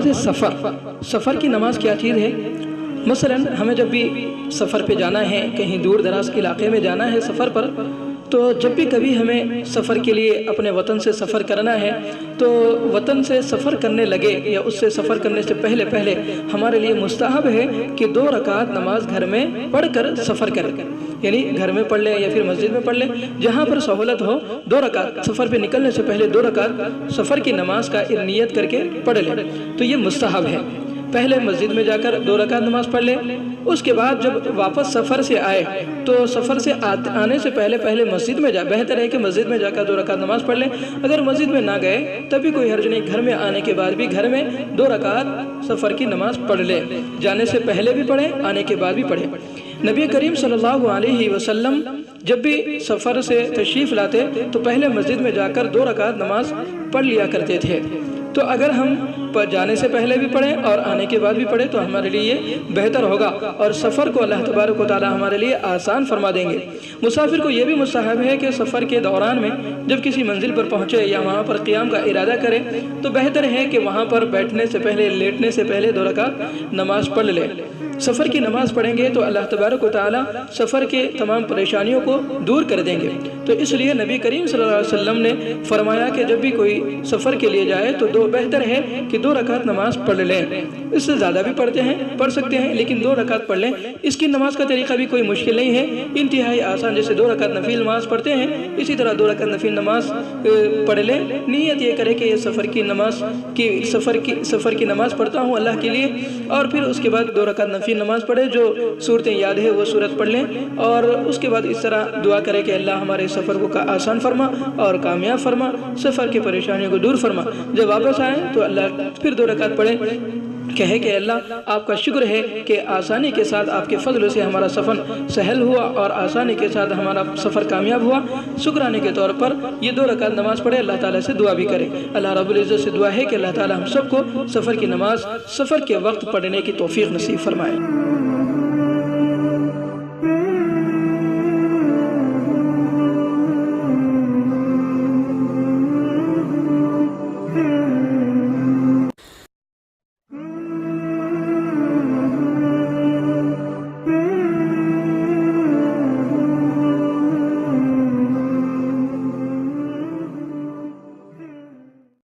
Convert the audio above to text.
نماز سفر کی نماز کیا چیز ہے؟ مثلاً ہمیں جب بھی سفر پہ جانا ہے، کہیں دور دراز کے علاقے میں جانا ہے سفر پر، تو جب بھی کبھی ہمیں سفر کے لیے اپنے وطن سے سفر کرنا ہے تو وطن سے سفر کرنے لگے یا اس سے سفر کرنے سے پہلے ہمارے لیے مستحب ہے کہ 2 رکعت نماز گھر میں پڑھ کر سفر کریں، یعنی گھر میں پڑھ لیں یا پھر مسجد میں پڑھ لیں، جہاں پر سہولت ہو 2 رکعت سفر پہ نکلنے سے پہلے 2 رکعت سفر کی نماز کا نیت کر کے پڑھ لیں، تو یہ مستحب ہے۔ پہلے مسجد میں جا کر 2 رکعت نماز پڑھ لیں، اس کے بعد جب واپس سفر سے آئے تو سفر سے آنے سے پہلے مسجد میں بہتر ہے کہ مسجد میں جا کر 2 رکعت نماز پڑھ لیں۔ اگر مسجد میں نہ گئے تب بھی کوئی حرج نہیں، گھر میں آنے کے بعد بھی گھر میں 2 رکعت سفر کی نماز پڑھ لیں، جانے سے پہلے بھی پڑھیں، آنے کے بعد بھی پڑھیں۔ نبی کریم صلی اللہ علیہ وسلم جب بھی سفر سے تشریف لاتے تو پہلے مسجد میں جا کر 2 رکعت نماز پڑھ لیا کرتے تھے۔ تو اگر ہم جانے سے پہلے بھی پڑھیں اور آنے کے بعد بھی پڑھیں تو ہمارے لیے بہتر ہوگا، اور سفر کو اللہ تبارک و تعالی ہمارے لیے آسان فرما دیں گے۔ مسافر کو یہ بھی مستحب ہے کہ سفر کے دوران میں جب کسی منزل پر پہنچے یا وہاں پر قیام کا ارادہ کرے تو بہتر ہے کہ وہاں پر بیٹھنے سے پہلے، لیٹنے سے پہلے 2 رکعت نماز پڑھ لے۔ سفر کی نماز پڑھیں گے تو اللہ تبارک و تعالی سفر کے تمام پریشانیوں کو دور کر دیں گے۔ تو اس لیے نبی کریم صلی اللہ علیہ وسلم نے فرمایا کہ جب بھی کوئی سفر کے لیے جائے تو بہتر ہے کہ 2 رکعت نماز پڑھ لیں۔ اس سے زیادہ بھی پڑھ سکتے ہیں لیکن 2 رکعت پڑھ لیں۔ اس کی نماز کا طریقہ بھی کوئی مشکل نہیں ہے، انتہائی آسان، جیسے 2 رکعت نفل نماز پڑھتے ہیں اسی طرح 2 رکعت نفل نماز پڑھ لیں۔ نیت یہ کرے کہ یہ سفر کی نماز پڑھتا ہوں اللہ کے لیے، اور پھر اس کے بعد 2 رکعت نفل نماز پڑھے، جو صورتیں یاد ہے وہ صورت پڑھ لیں، اور اس کے بعد اس طرح دعا کرے کہ اللہ ہمارے سفر کو آسان فرما اور کامیاب فرما، سفر کی پریشانیوں کو دور فرما۔ جب واپس آئیں تو اللہ پھر 2 رکعت پڑھیں، کہے کہ اللہ آپ کا شکر ہے کہ آسانی کے ساتھ آپ کے فضل سے ہمارا سفر سہل ہوا اور آسانی کے ساتھ ہمارا سفر کامیاب ہوا۔ شکرانے کے طور پر یہ 2 رکعت نماز پڑھے، اللہ تعالیٰ سے دعا بھی کرے۔ اللہ رب العزت سے دعا ہے کہ اللہ تعالیٰ ہم سب کو سفر کی نماز سفر کے وقت پڑھنے کی توفیق نصیب فرمائے۔